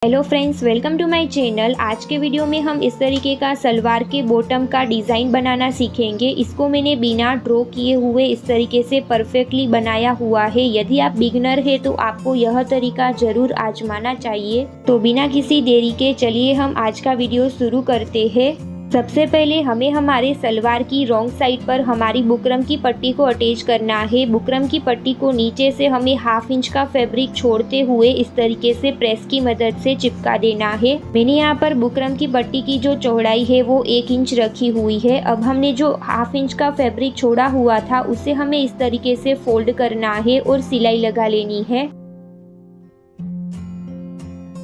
Hello friends, welcome to my channel. आज के video में हम इस तरीके का सलवार के बॉटम का डिज़ाइन बनाना सीखेंगे। इसको मैंने बिना ड्रॉ किए हुए इस तरीके से परफेक्टली बनाया हुआ है। यदि आप बिगनर है तो आपको यह तरीका ज़रूर आजमाना चाहिए। तो बिना किसी देरी के चलिए हम आज का वीडियो शुरू करते हैं। सबसे पहले हमें हमारे सलवार की रॉन्ग साइड पर हमारी बुकरम की पट्टी को अटैच करना है। बुकरम की पट्टी को नीचे से हमें 1/2 इंच का फैब्रिक छोड़ते हुए इस तरीके से प्रेस की मदद से चिपका देना है। मैंने यहाँ पर बुकरम की पट्टी की जो चौड़ाई है वो 1 इंच रखी हुई है। अब हमने जो 1/2 इंच का फैब्रिक छोड़ा हुआ था उसे हमें इस तरीके से फोल्ड करना है और सिलाई लगा लेनी है।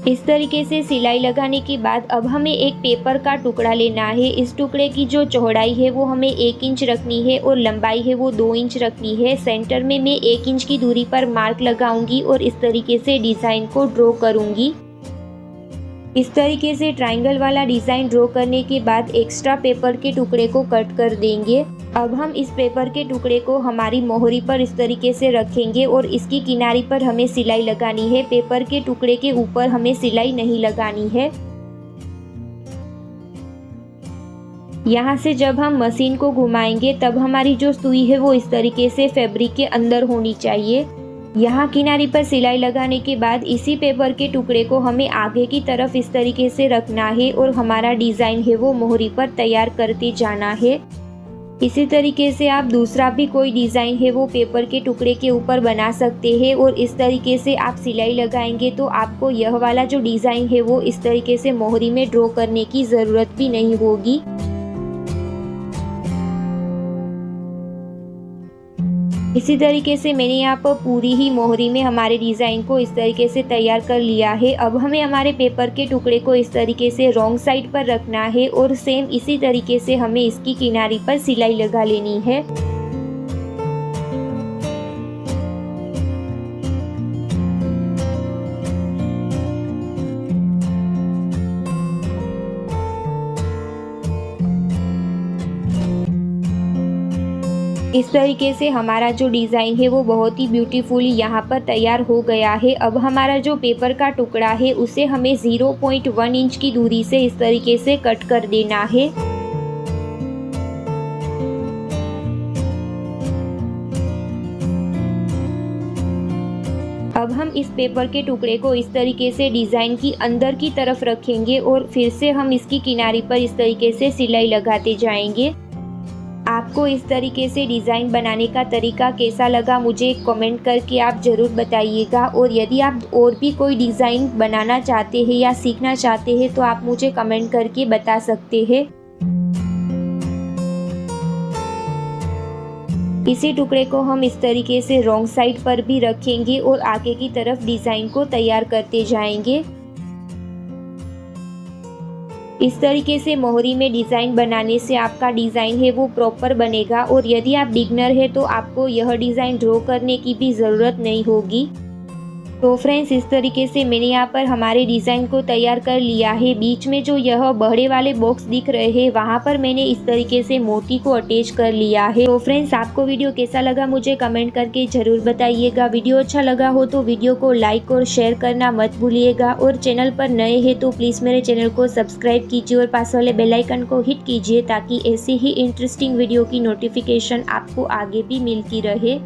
इस तरीके से सिलाई लगाने के बाद अब हमें एक पेपर का टुकड़ा लेना है। इस टुकड़े की जो चौड़ाई है वो हमें 1 इंच रखनी है और लंबाई है वो 2 इंच रखनी है। सेंटर में मैं 1 इंच की दूरी पर मार्क लगाऊंगी और इस तरीके से डिज़ाइन को ड्रॉ करूंगी। इस तरीके से ट्रायंगल वाला डिज़ाइन ड्रॉ करने के बाद एक्स्ट्रा पेपर के टुकड़े को कट कर देंगे। अब हम इस पेपर के टुकड़े को हमारी मोहरी पर इस तरीके से रखेंगे और इसकी किनारी पर हमें सिलाई लगानी है। पेपर के टुकड़े के ऊपर हमें सिलाई नहीं लगानी है। यहाँ से जब हम मशीन को घुमाएंगे तब हमारी जो सुई है वो इस तरीके से फैब्रिक के अंदर होनी चाहिए। यहाँ किनारी पर सिलाई लगाने के बाद इसी पेपर के टुकड़े को हमें आगे की तरफ इस तरीके से रखना है और हमारा डिज़ाइन है वो मोहरी पर तैयार करते जाना है। इसी तरीके से आप दूसरा भी कोई डिज़ाइन है वो पेपर के टुकड़े के ऊपर बना सकते हैं और इस तरीके से आप सिलाई लगाएंगे तो आपको यह वाला जो डिज़ाइन है वो इस तरीके से मोहरी में ड्रॉ करने की ज़रूरत भी नहीं होगी। इसी तरीके से मैंने यहाँ पर पूरी ही मोहरी में हमारे डिज़ाइन को इस तरीके से तैयार कर लिया है। अब हमें हमारे पेपर के टुकड़े को इस तरीके से रॉन्ग साइड पर रखना है और सेम इसी तरीके से हमें इसकी किनारी पर सिलाई लगा लेनी है। इस तरीके से हमारा जो डिज़ाइन है वो बहुत ही ब्यूटीफुली यहाँ पर तैयार हो गया है। अब हमारा जो पेपर का टुकड़ा है उसे हमें 0.1 इंच की दूरी से इस तरीके से कट कर देना है। अब हम इस पेपर के टुकड़े को इस तरीके से डिज़ाइन की अंदर की तरफ रखेंगे और फिर से हम इसकी किनारी पर इस तरीके से सिलाई लगाते जाएंगे। आपको इस तरीके से डिज़ाइन बनाने का तरीका कैसा लगा मुझे कमेंट करके आप ज़रूर बताइएगा। और यदि आप और भी कोई डिज़ाइन बनाना चाहते हैं या सीखना चाहते हैं तो आप मुझे कमेंट करके बता सकते हैं। इसी टुकड़े को हम इस तरीके से रॉन्ग साइड पर भी रखेंगे और आगे की तरफ डिज़ाइन को तैयार करते जाएंगे। इस तरीके से मोहरी में डिज़ाइन बनाने से आपका डिज़ाइन है वो प्रॉपर बनेगा और यदि आप बिगनर है तो आपको यह डिज़ाइन ड्रॉ करने की भी ज़रूरत नहीं होगी। तो फ्रेंड्स, इस तरीके से मैंने यहाँ पर हमारे डिज़ाइन को तैयार कर लिया है। बीच में जो यह बड़े वाले बॉक्स दिख रहे हैं वहाँ पर मैंने इस तरीके से मोती को अटैच कर लिया है। तो फ्रेंड्स, आपको वीडियो कैसा लगा मुझे कमेंट करके ज़रूर बताइएगा। वीडियो अच्छा लगा हो तो वीडियो को लाइक और शेयर करना मत भूलिएगा और चैनल पर नए हैं तो प्लीज़ मेरे चैनल को सब्सक्राइब कीजिए और पास वाले बेल आइकन को हिट कीजिए ताकि ऐसी ही इंटरेस्टिंग वीडियो की नोटिफिकेशन आपको आगे भी मिलती रहे।